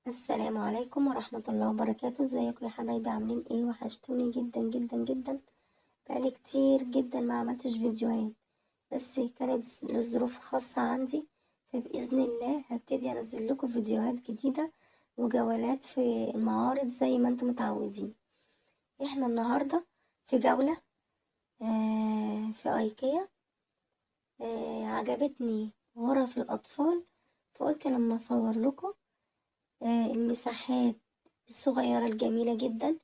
السلام عليكم ورحمة الله وبركاته. ازيكم يا حبايبي؟ عاملين ايه؟ وحشتوني جدا جدا جدا. بقالي كتير جدا ما عملتش فيديوهات، بس كانت لظروف خاصة عندي، فبإذن الله هبتدي انزل لكم فيديوهات جديدة وجولات في المعارض زي ما انتم متعودين. احنا النهاردة في جولة في ايكيا. عجبتني غرف الأطفال، فقلت لما أصور لكم المساحات الصغيرة الجميلة جدا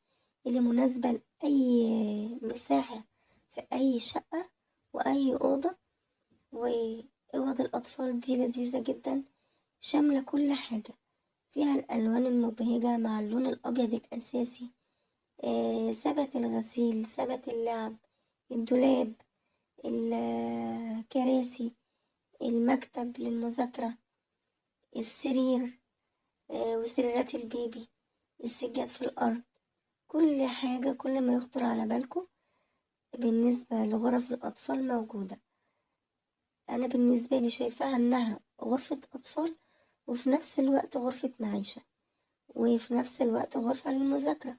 اللي مناسبة لأي مساحة في أي شقة وأي أوضة. وأوض الأطفال دي لذيذة جدا، شاملة كل حاجة، فيها الألوان المبهجة مع اللون الأبيض الأساسي. ثبت الغسيل، ثبت اللعب، الدولاب، الكراسي، المكتب للمذاكرة، السرير، وسريرات البيبي، السجاد في الأرض. كل حاجة، كل ما يخطر على بالكم بالنسبة لغرف الأطفال موجودة. أنا بالنسبة لي شايفاها إنها غرفة أطفال، وفي نفس الوقت غرفة معيشة، وفي نفس الوقت غرفة للمذاكرة.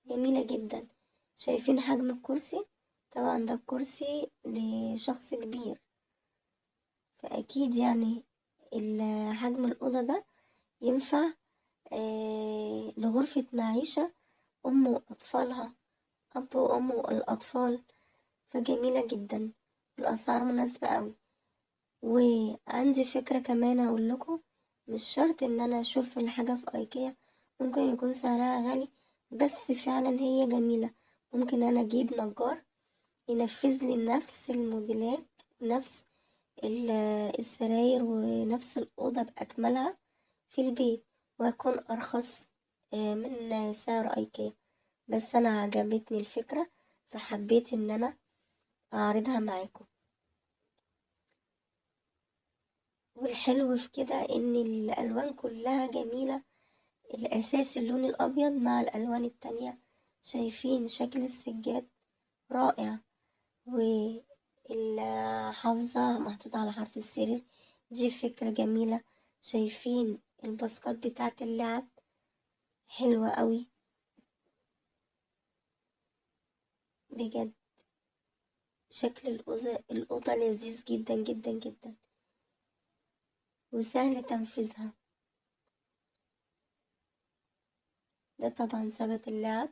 جميلة جدا. شايفين حجم الكرسي؟ طبعا ده الكرسي لشخص كبير، فأكيد يعني حجم الأوضة ده ينفع لغرفة معيشة أم وأطفالها، أب وأم والأطفال. فجميلة جدا، الأسعار مناسبة قوي. وعندي فكرة كمان أقول لكم، مش شرط إن أنا أشوف الحاجة في أيكيا، ممكن يكون سعرها غالي بس فعلا هي جميلة. ممكن أنا أجيب نجار ينفذ لي نفس الموديلات، نفس ال- السراير ونفس الأوضة بأكملها في البيت، وهيكون أرخص من سعر أيكيا. بس أنا عجبتني الفكرة، فحبيت إن أنا أعرضها معاكم. والحلو في كده إن الألوان كلها جميلة، الأساس اللون الأبيض مع الألوان التانية. شايفين شكل السجاد رائع، والحافظة محطوطة على حرف السرير، دي فكرة جميلة. شايفين الباسكات بتاعة اللعب حلوة قوي بجد. شكل الأوضة لذيذ جدا جدا جدا، وسهل تنفيذها. ده طبعا ثبت اللعب.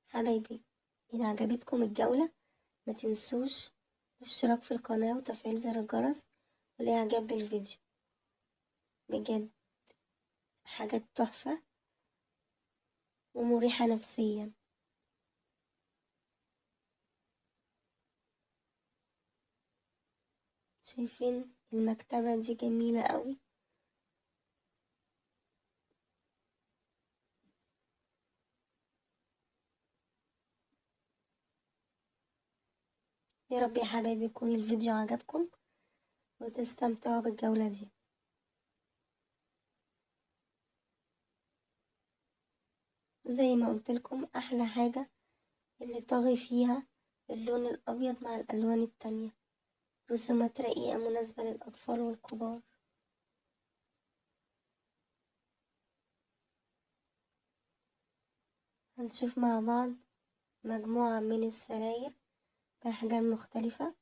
حبايبي، إن عجبتكم الجولة ما تنسوش الاشتراك في القناة وتفعيل زر الجرس والإعجاب بالفيديو. بجد حاجات تحفة ومريحة نفسيا. شايفين المكتبة دي جميلة قوي. يا رب يا حبايبي يكون الفيديو عجبكم وتستمتعوا بالجولة دي. وزي ما قلتلكم، أحلى حاجة اللي طاغي فيها اللون الأبيض مع الألوان التانية. رسومات رقيقة مناسبة للأطفال والكبار. هنشوف مع بعض مجموعة من السراير بأحجام مختلفة،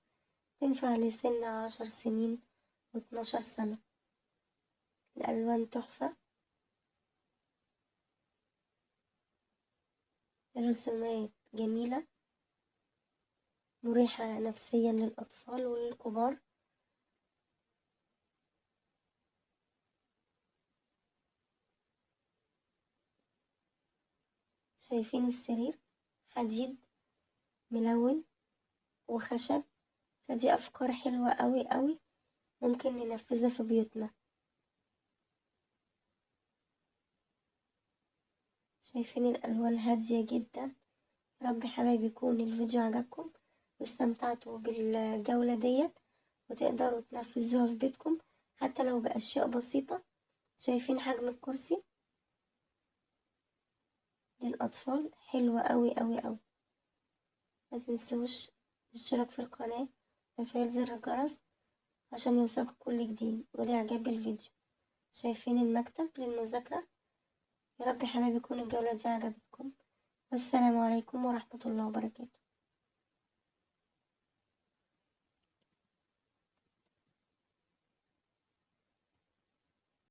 تنفع لسن 10 سنين و12 سنة. الألوان تحفة، الرسومات جميلة، مريحة نفسيا للأطفال وللكبار. شايفين السرير حديد ملون وخشب، فدي أفكار حلوة أوي أوي ممكن ننفذها في بيوتنا. شايفين الألوان هادية جدا. رب حبايبي يكون الفيديو عجبكم واستمتعتوا بالجولة ديت، وتقدروا تنفذوها في بيتكم حتى لو بأشياء بسيطة. شايفين حجم الكرسي للأطفال حلوة أوي أوي أوي. ما تنسوش الاشتراك في القناة وتفعيل زر الجرس عشان يوصلكوا كل جديد والإعجاب بالفيديو. شايفين المكتب للمذاكرة. يا رب يا حبايبي تكون الجولة دي عجبتكم. والسلام عليكم ورحمة الله وبركاته.